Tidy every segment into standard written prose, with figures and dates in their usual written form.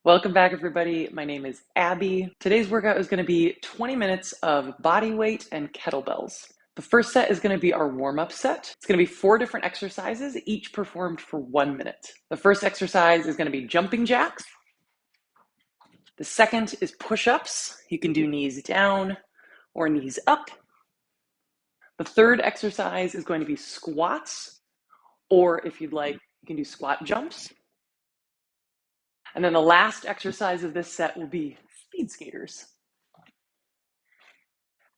Welcome back, everybody. My name is Abby. Today's workout is going to be 20 minutes of body weight and kettlebells. The first set is going to be our warm-up set. It's going to be 4 different exercises, each performed for 1 minute. The first exercise is going to be jumping jacks. The second is push-ups. You can do knees down or knees up. The third exercise is going to be squats, or if you'd like, you can do squat jumps. And then the last exercise of this set will be speed skaters.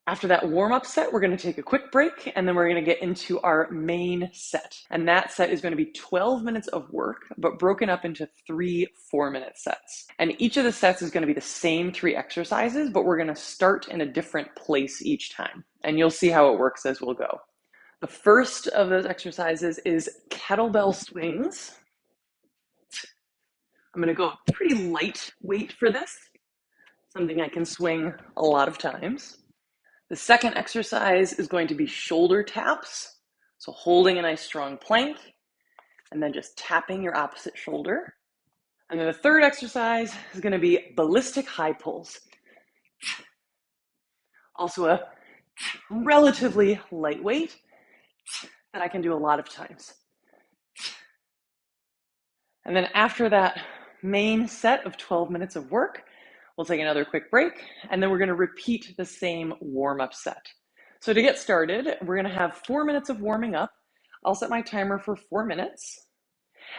After that warm-up set, we're going to take a quick break, and then we're going to get into our main set. And that set is going to be 12 minutes of work, but broken up into 3 4-minute sets. And each of the sets is going to be the same 3 exercises, but we're going to start in a different place each time. And you'll see how it works as we'll go. The first of those exercises is kettlebell swings. I'm going to go pretty lightweight for this, something I can swing a lot of times. The second exercise is going to be shoulder taps. So holding a nice strong plank and then just tapping your opposite shoulder. And then the third exercise is going to be ballistic high pulls. Also a relatively lightweight that I can do a lot of times. And then after that main set of 12 minutes of work, we'll take another quick break, and then we're going to repeat the same warm-up set. So to get started, we're going to have 4 minutes of warming up. I'll set my timer for 4 minutes.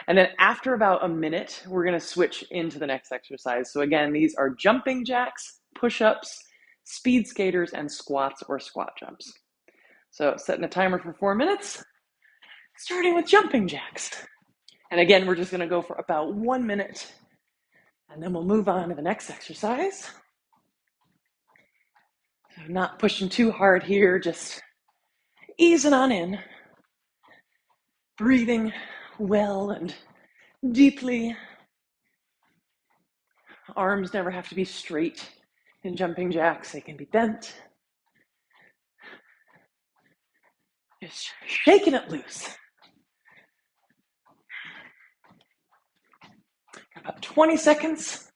And then after about a minute, we're going to switch into the next exercise. So again, these are jumping jacks, push-ups, speed skaters, and squats or squat jumps. So setting a timer for 4 minutes, starting with jumping jacks. And again, we're just going to go for about 1 minute, and then we'll move on to the next exercise. So not pushing too hard here, just easing on in, breathing well and deeply. Arms never have to be straight in jumping jacks, they can be bent. Just shaking it loose. About 20 seconds,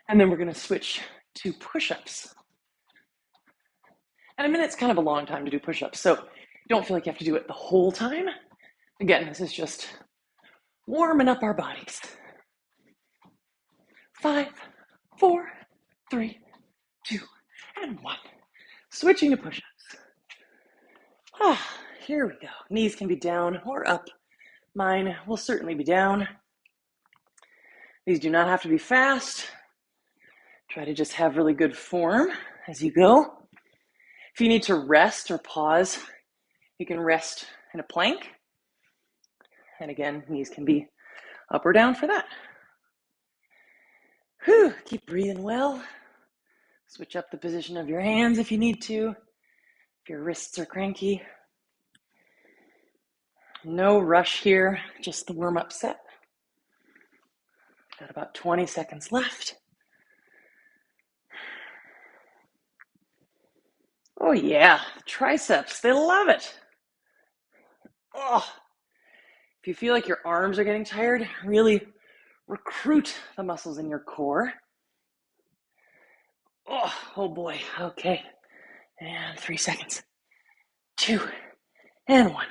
and then we're going to switch to push-ups. And a minute's kind of a long time to do push-ups, so don't feel like you have to do it the whole time. Again, this is just warming up our bodies. 5, 4, 3, 2, and 1. Switching to push-ups. Here we go. Knees can be down or up. Mine will certainly be down. These do not have to be fast. Try to just have really good form as you go. If you need to rest or pause, you can rest in a plank. And again, knees can be up or down for that. Keep breathing well. Switch up the position of your hands if you need to, if your wrists are cranky. No rush here, just the warm-up set. Got about 20 seconds left. Oh yeah, triceps, they love it. If you feel like your arms are getting tired, really recruit the muscles in your core. Oh boy, okay. And 3 seconds. 2, and 1.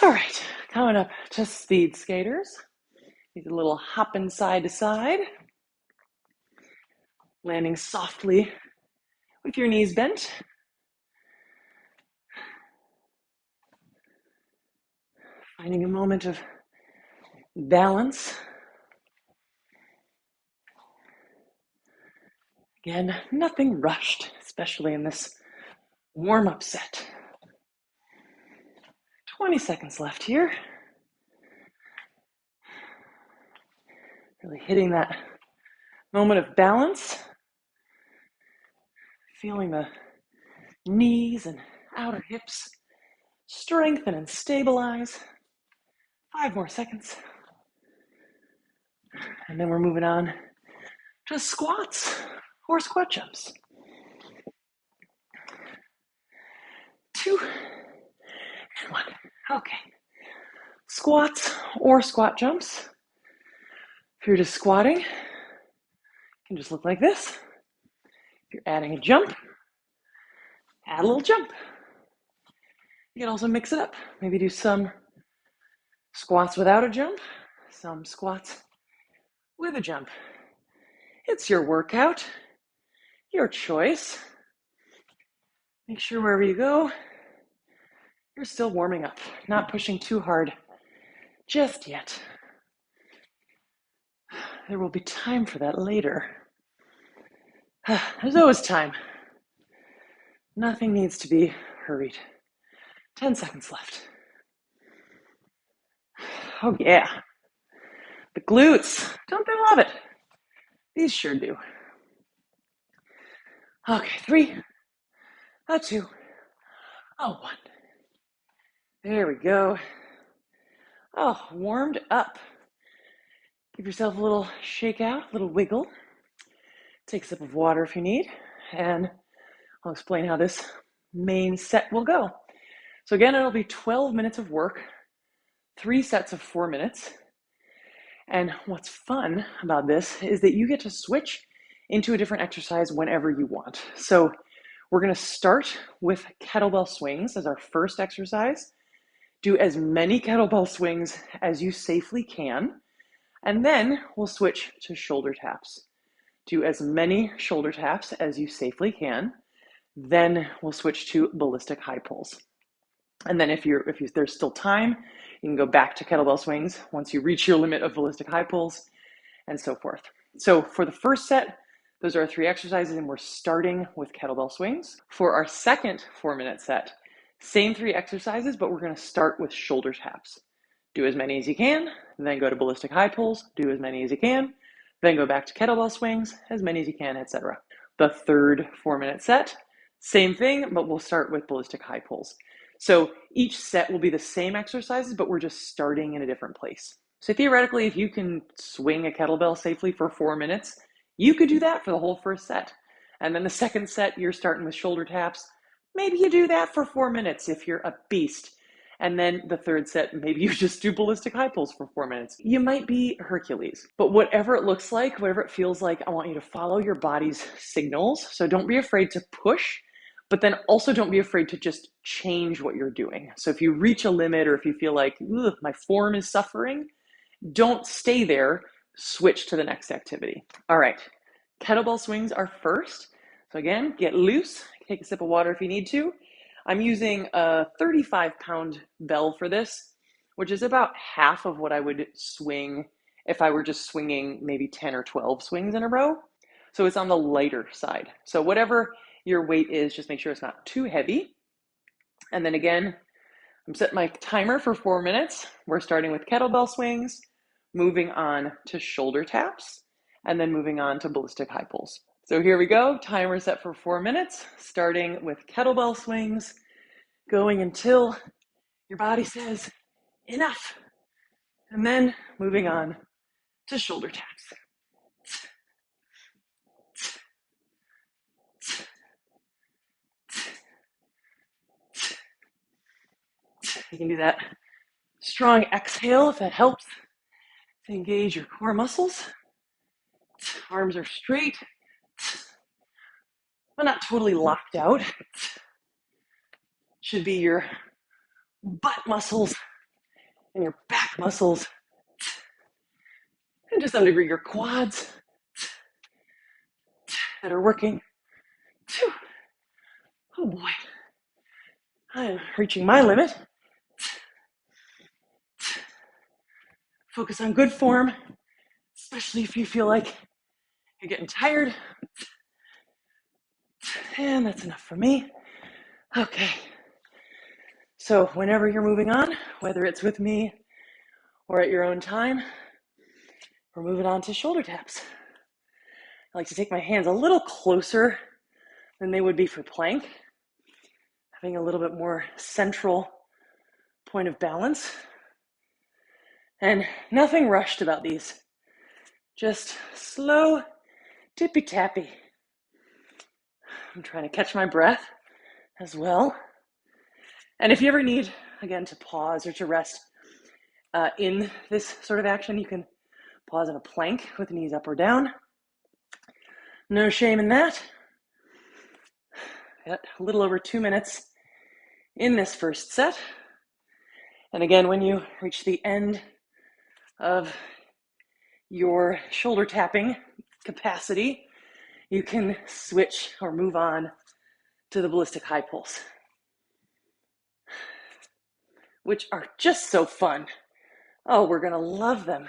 All right, coming up to speed skaters. These a little hopping side to side. Landing softly with your knees bent. Finding a moment of balance. Again, nothing rushed, especially in this warm-up set. 20 seconds left here. Really hitting that moment of balance. Feeling the knees and outer hips strengthen and stabilize. 5 more seconds. And then we're moving on to squats or squat jumps. 2, and 1. Okay. Squats or squat jumps. If you're just squatting, it can just look like this. If you're adding a jump, add a little jump. You can also mix it up. Maybe do some squats without a jump, some squats with a jump. It's your workout, your choice. Make sure wherever you go, you're still warming up, not pushing too hard just yet. There will be time for that later. There's always time. Nothing needs to be hurried. 10 seconds left. Oh yeah. The glutes, don't they love it? These sure do. Okay, 3, 2, 1. There we go. Oh, warmed up. Give yourself a little shake out, a little wiggle. Take a sip of water if you need, and I'll explain how this main set will go. So again, it'll be 12 minutes of work, 3 sets of 4 minutes. And what's fun about this is that you get to switch into a different exercise whenever you want. So we're going to start with kettlebell swings as our first exercise. Do as many kettlebell swings as you safely can. And then we'll switch to shoulder taps. Do as many shoulder taps as you safely can. Then we'll switch to ballistic high pulls. And then if there's still time, you can go back to kettlebell swings once you reach your limit of ballistic high pulls, and so forth. So for the first set, those are our 3 exercises, and we're starting with kettlebell swings. For our second 4-minute set, same 3 exercises, but we're going to start with shoulder taps. Do as many as you can, then go to ballistic high pulls, do as many as you can, then go back to kettlebell swings, as many as you can, etc. The third 4-minute set, same thing, but we'll start with ballistic high pulls. So each set will be the same exercises, but we're just starting in a different place. So theoretically, if you can swing a kettlebell safely for 4 minutes, you could do that for the whole first set. And then the second set, you're starting with shoulder taps. Maybe you do that for 4 minutes if you're a beast. And then the third set, maybe you just do ballistic high pulls for 4 minutes. You might be Hercules. But whatever it looks like, whatever it feels like, I want you to follow your body's signals. So don't be afraid to push, but then also don't be afraid to just change what you're doing. So if you reach a limit, or if you feel like, my form is suffering, don't stay there, switch to the next activity. All right, kettlebell swings are first. So again, get loose, take a sip of water if you need to. I'm using a 35-pound bell for this, which is about half of what I would swing if I were just swinging maybe 10 or 12 swings in a row. So it's on the lighter side. So whatever your weight is, just make sure it's not too heavy. And then again, I'm setting my timer for 4 minutes. We're starting with kettlebell swings, moving on to shoulder taps, and then moving on to ballistic high pulls. So here we go, timer set for 4 minutes, starting with kettlebell swings, going until your body says enough, and then moving on to shoulder taps. You can do that strong exhale if that helps to engage your core muscles. Arms are straight, but not totally locked out. Should be your butt muscles and your back muscles, and to some degree your quads that are working. Oh boy, I am reaching my limit. Focus on good form, especially if you feel like you're getting tired. And that's enough for me. Okay. So whenever you're moving on, whether it's with me or at your own time, we're moving on to shoulder taps. I like to take my hands a little closer than they would be for plank, having a little bit more central point of balance. And nothing rushed about these. Just slow, tippy-tappy. I'm trying to catch my breath as well. And if you ever need, again, to pause or to rest in this sort of action, you can Pause in a plank with knees up or down. No shame in that. Got a little over 2 minutes in this first set. And again, when you reach the end of your shoulder tapping capacity, you can switch or move on to the ballistic high pulls, which are just so fun. Oh, we're gonna love them.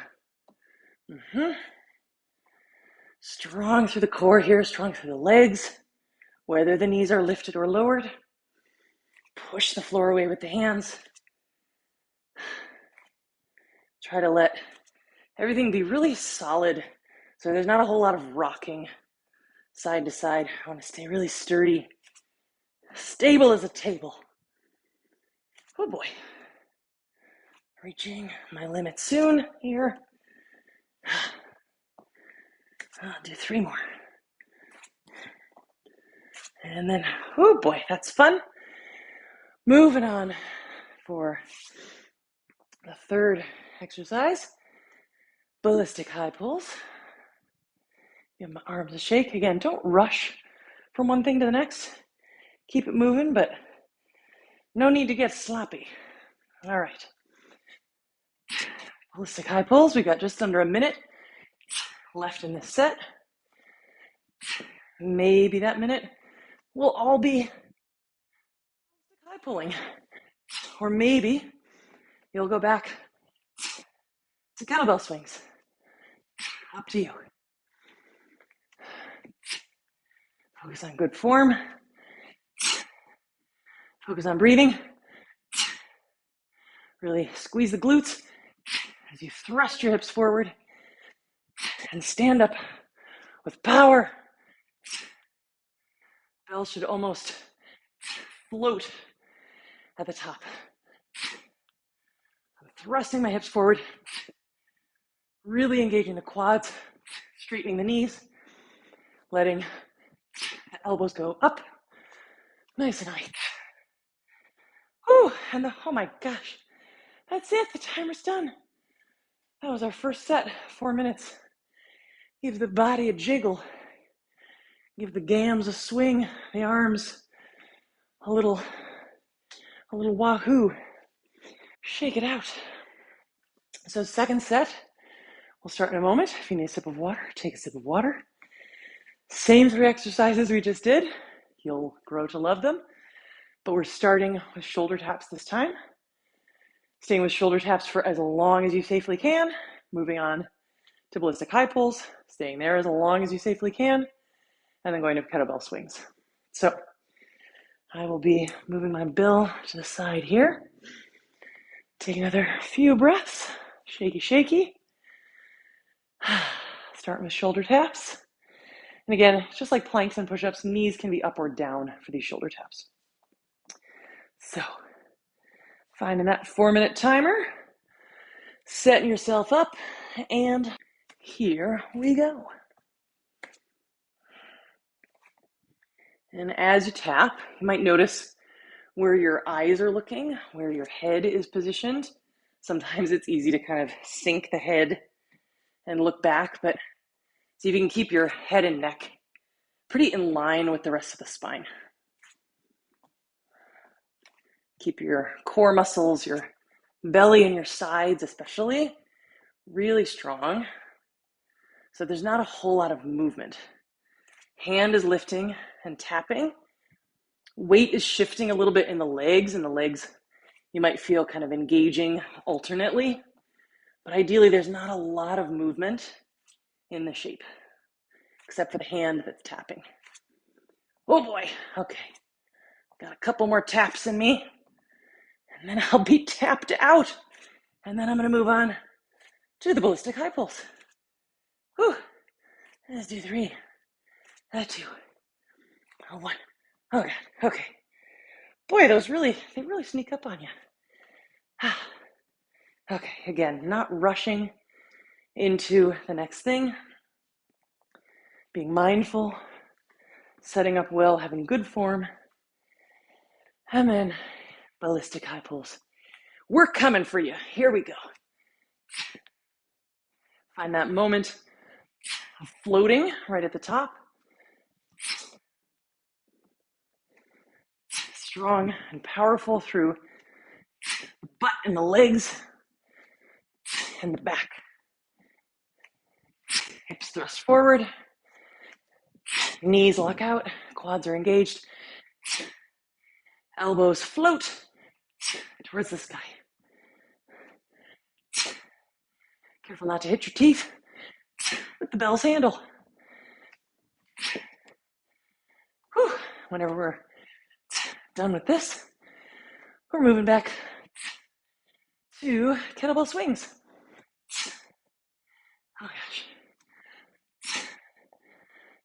Strong through the core here, strong through the legs, whether the knees are lifted or lowered. Push the floor away with the hands. Try to let everything be really solid, so there's not a whole lot of rocking side to side. I want to stay really sturdy, stable as a table. Oh boy. Reaching my limit soon here. I'll do 3 more. And then, oh boy, that's fun. Moving on for the third exercise, ballistic high pulls. Give my arms a shake. Again, don't rush from one thing to the next. Keep it moving, but no need to get sloppy. All right. Ballistic high pulls. We got just under a minute left in this set. Maybe that minute will all be high pulling. Or maybe you'll go back to kettlebell swings. Up to you. Focus on good form. Focus on breathing. Really squeeze the glutes as you thrust your hips forward and stand up with power. Bell should almost float at the top. I'm thrusting my hips forward, really engaging the quads, straightening the knees, letting the elbows go up, nice and high. Whew, and oh my gosh, that's it, the timer's done. That was our first set, 4 minutes. Give the body a jiggle. Give the gams a swing, the arms a little wahoo. Shake it out. So second set, we'll start in a moment. If you need a sip of water, take a sip of water. Same 3 exercises we just did. You'll grow to love them. But we're starting with shoulder taps this time. Staying with shoulder taps for as long as you safely can. Moving on to ballistic high pulls. Staying there as long as you safely can. And then going to kettlebell swings. So I will be moving my bill to the side here. Take another few breaths. Shaky, shaky. Starting with shoulder taps. And again, just like planks and push-ups, knees can be up or down for these shoulder taps. So, finding that 4-minute timer, setting yourself up, and here we go. And as you tap, you might notice where your eyes are looking, where your head is positioned. Sometimes it's easy to kind of sink the head and look back, but see if you can keep your head and neck pretty in line with the rest of the spine. Keep your core muscles, your belly and your sides especially, really strong. So there's not a whole lot of movement. Hand is lifting and tapping. Weight is shifting a little bit in the legs, and the legs you might feel kind of engaging alternately. But ideally, there's not a lot of movement in the shape, except for the hand that's tapping. Oh boy, okay. Got a couple more taps in me, and then I'll be tapped out. And then I'm gonna move on to the ballistic high pulls. Whew, let's do 3, 2, 1. Oh God, okay. Boy, they really sneak up on you. Okay, again, not rushing into the next thing. Being mindful, setting up well, having good form. And then ballistic high pulls. We're coming for you. Here we go. Find that moment of floating right at the top. Strong and powerful through the butt and the legs and the back. Hips thrust forward. Knees lock out. Quads are engaged. Elbows float towards the sky. Careful not to hit your teeth with the bell's handle. Whew. Whenever we're done with this, we're moving back to kettlebell swings. Oh gosh.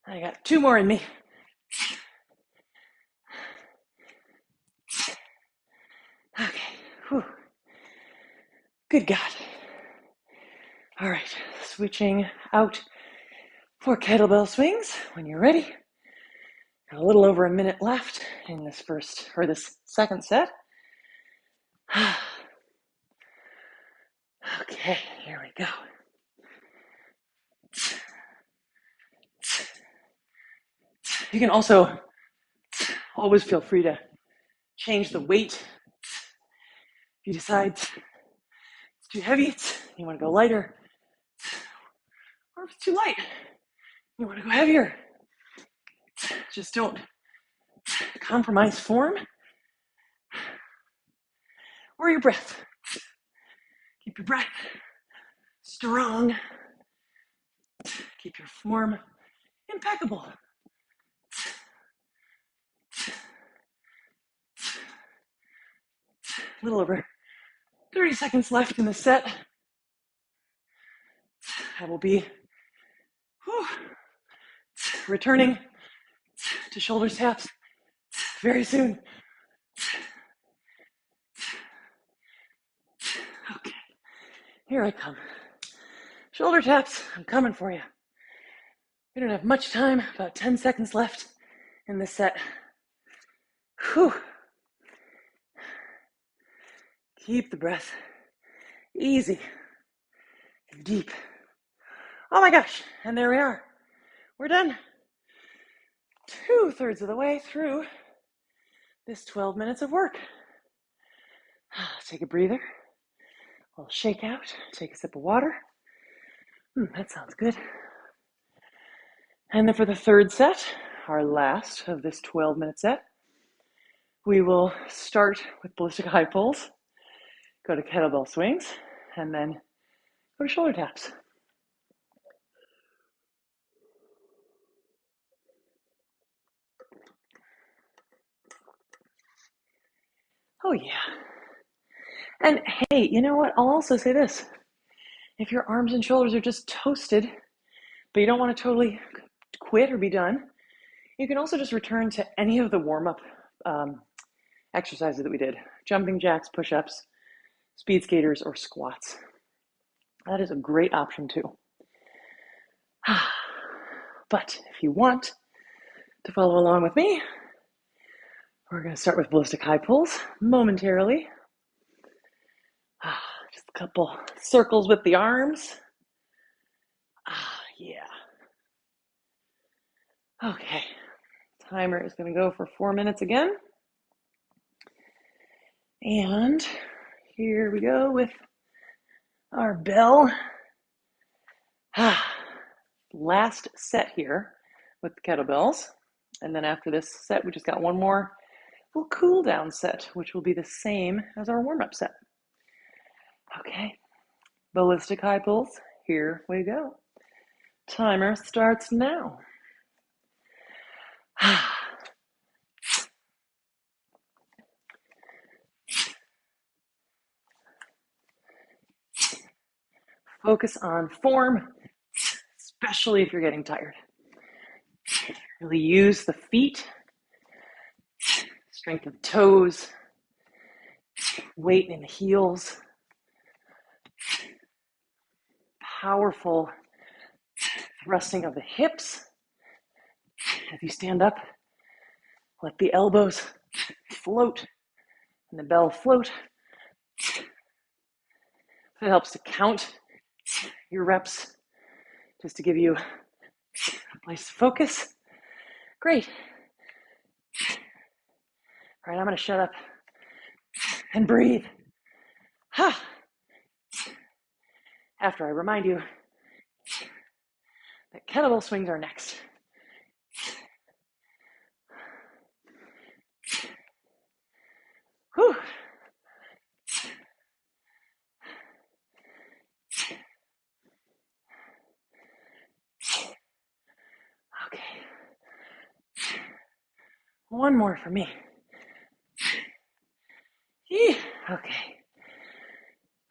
I got 2 more in me. Okay. Whew. Good God. All right. Switching out for kettlebell swings when you're ready. Got a little over a minute left in this second set. Okay, here we go. You can also always feel free to change the weight. If you decide it's too heavy, you want to go lighter. Or if it's too light, you want to go heavier. Just don't compromise form or your breath. Keep your breath strong. Keep your form impeccable. A little over 30 seconds left in the set. I will be returning to shoulder taps very soon. Okay, here I come. Shoulder taps, I'm coming for you. We don't have much time, about 10 seconds left in this set. Whew. Keep the breath easy and deep. Oh my gosh, and there we are. We're done. 2/3 of the way through this 12 minutes of work. Take a breather. A little shake out. Take a sip of water. That sounds good. And then for the third set, our last of this 12-minute set, we will start with ballistic high pulls, go to kettlebell swings, and then go to shoulder taps. Oh yeah. And hey, you know what? I'll also say this. If your arms and shoulders are just toasted, but you don't want to totally quit or be done, you can also just return to any of the warm-up exercises that we did. Jumping jacks, push-ups, speed skaters, or squats. That is a great option too. But if you want to follow along with me, we're going to start with ballistic high pulls momentarily. Just a couple circles with the arms. Yeah. Okay. Timer is going to go for 4 minutes again. And here we go with our bell. Last set here with the kettlebells. And then after this set, we just got one more little cool down set, which will be the same as our warm-up set. Okay, ballistic high pulls, here we go. Timer starts now. Focus on form, especially if you're getting tired. Really use the feet, strength of the toes, weight in the heels, powerful thrusting of the hips. As you stand up, let the elbows float and the bell float. It helps to count your reps just to give you a place to focus. Great. All right, I'm going to shut up and breathe. Ha! After I remind you that kettlebell swings are next. Whew. Okay. One more for me. Okay.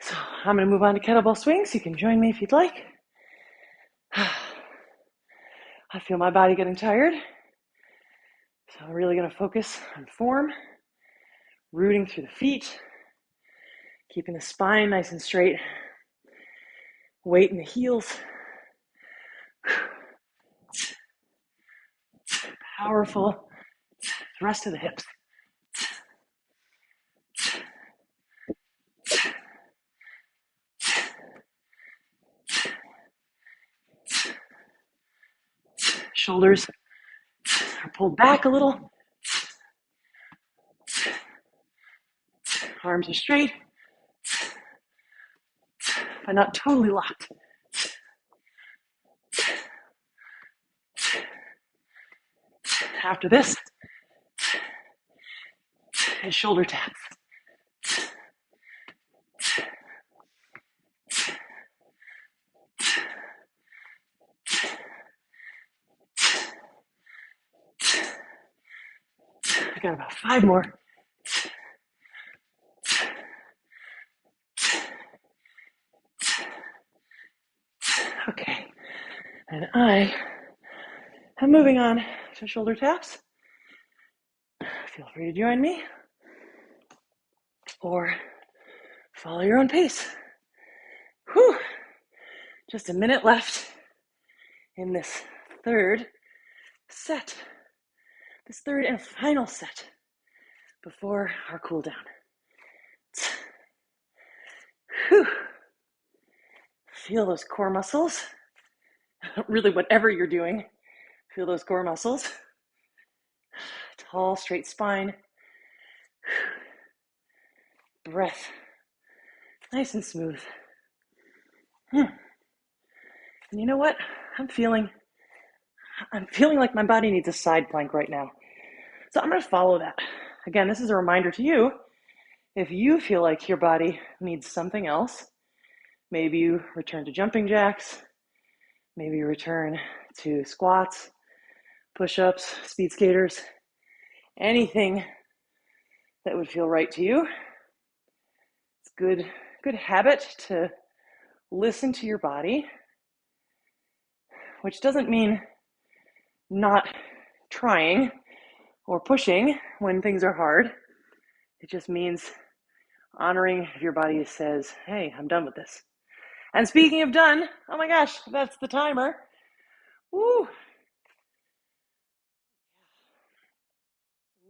So I'm going to move on to kettlebell swings. You can join me if you'd like. I feel my body getting tired. So I'm really going to focus on form, rooting through the feet, keeping the spine nice and straight, weight in the heels. Powerful thrust to the hips. Shoulders are pulled back a little. Arms are straight, but not totally locked. After this is shoulder taps. I got about 5 more. Okay, and I am moving on to shoulder taps. Feel free to join me or follow your own pace. Whew. Just a minute left in this third set, this third and final set before our cool down. Whew. Feel those core muscles. Really, whatever you're doing, feel those core muscles. Tall, straight spine. Breath. Nice and smooth. And you know what? I'm feeling like my body needs a side plank right now. So I'm going to follow that. Again, this is a reminder to you. If you feel like your body needs something else, maybe you return to jumping jacks, maybe you return to squats, push-ups, speed skaters, anything that would feel right to you. It's good habit to listen to your body, which doesn't mean not trying or pushing when things are hard. It just means honoring if your body says, hey, I'm done with this. And speaking of done, oh my gosh, that's the timer. Woo!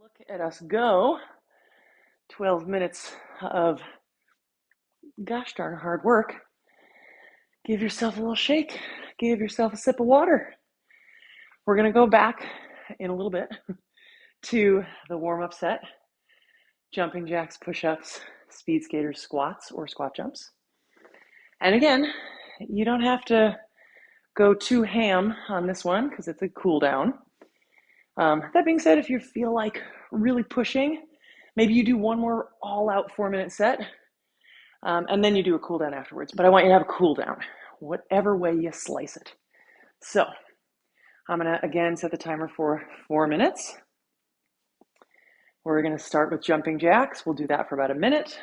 Look at us go. 12 minutes of gosh darn hard work. Give yourself a little shake. Give yourself a sip of water. We're going to go back in a little bit to the warm-up set. Jumping jacks, push-ups, speed skaters, squats, or squat jumps. And again, you don't have to go too ham on this one because it's a cool down. That being said, if you feel like really pushing, maybe you do one more all-out 4-minute set, and then you do a cool down afterwards. But I want you to have a cool down, whatever way you slice it. So I'm going to, again, set the timer for 4 minutes. We're going to start with jumping jacks. We'll do that for about a minute.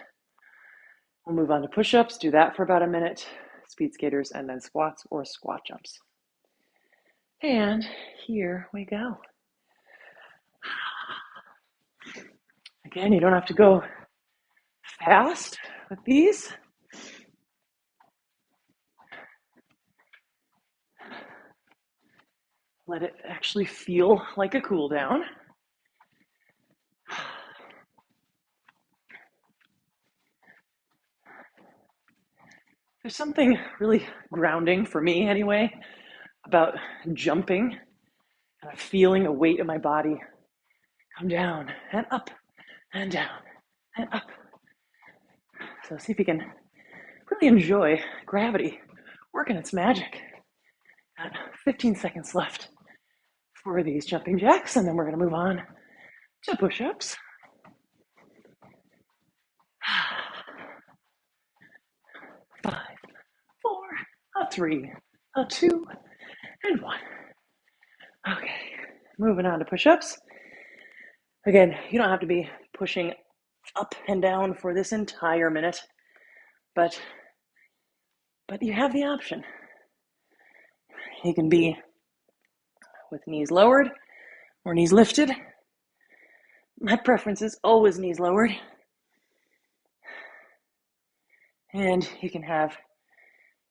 We'll move on to push-ups, do that for about a minute, speed skaters, and then squats or squat jumps. And here we go. Again, you don't have to go fast with these. Let it actually feel like a cool down. There's something really grounding for me anyway about jumping, kind of feeling a weight in my body come down and up and down and up. So see if you can really enjoy gravity working its magic. Got 15 seconds left for these jumping jacks, and then we're going to move on to push-ups. 5, 4, 3, 2, and 1. Okay, moving on to push-ups. Again, you don't have to be pushing up and down for this entire minute, but you have the option. You can be with knees lowered or knees lifted. My preference is always knees lowered. And you can have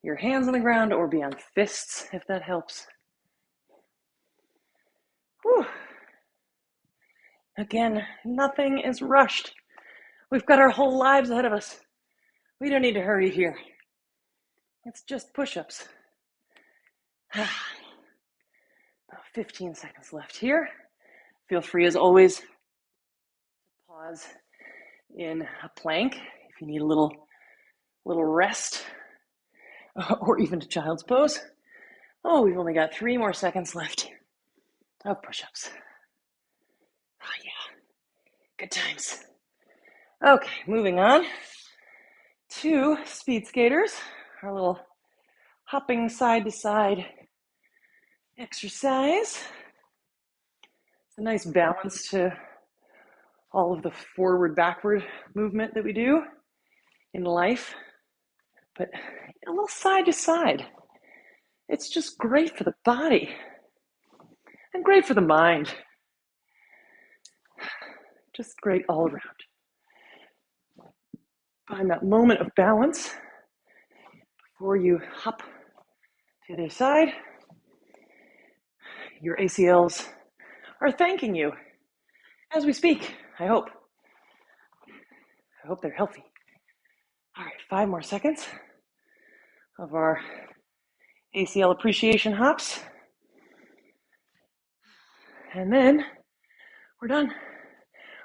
your hands on the ground or be on fists if that helps. Whew. Again, nothing is rushed. We've got our whole lives ahead of us. We don't need to hurry here. It's just push-ups. About 15 seconds left here. Feel free, as always, to pause in a plank if you need a little rest, or even to child's pose. Oh, we've only got 3 more seconds left of push-ups. Oh yeah, good times. Okay, moving on to speed skaters, our little hopping side to side exercise. It's a nice balance to all of the forward backward movement that we do in life, but a little side to side. It's just great for the body and great for the mind. Just great all around. Find that moment of balance before you hop to the other side. Your ACLs are thanking you as we speak, I hope. I hope they're healthy. All right, 5 more seconds of our ACL appreciation hops. And then we're done.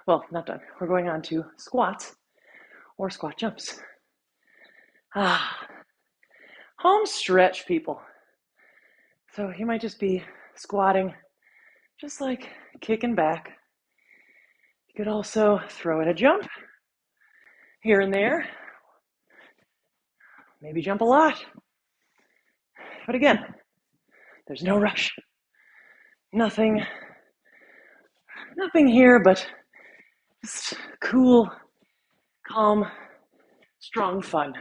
Well, not done. We're going on to squats or squat jumps. Home stretch, people. So you might just be squatting, just like kicking back. You could also throw in a jump here and there. Maybe jump a lot. But again, there's no rush. Nothing here but just cool, calm, strong fun.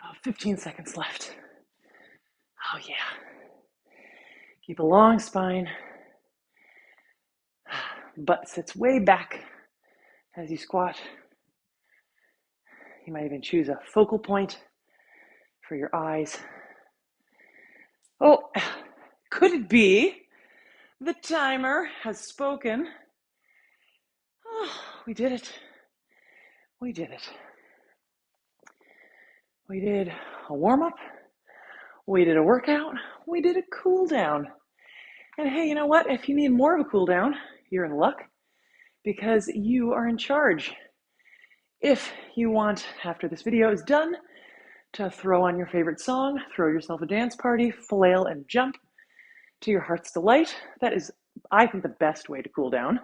About 15 seconds left. Oh yeah. Keep a long spine. Butt sits way back as you squat. You might even choose a focal point for your eyes. Oh, could it be the timer has spoken? Oh, we did it. We did it. We did a warm-up. We did a workout. We did a cool down. And hey, you know what? If you need more of a cool down, you're in luck because you are in charge. If you want, after this video is done, to throw on your favorite song, throw yourself a dance party, flail and jump to your heart's delight, that is, I think, the best way to cool down.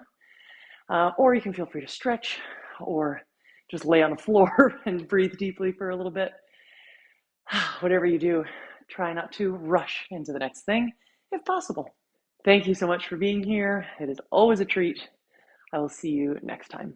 Or you can feel free to stretch or just lay on the floor and breathe deeply for a little bit. Whatever you do, try not to rush into the next thing if possible. Thank you so much for being here. It is always a treat. I will see you next time.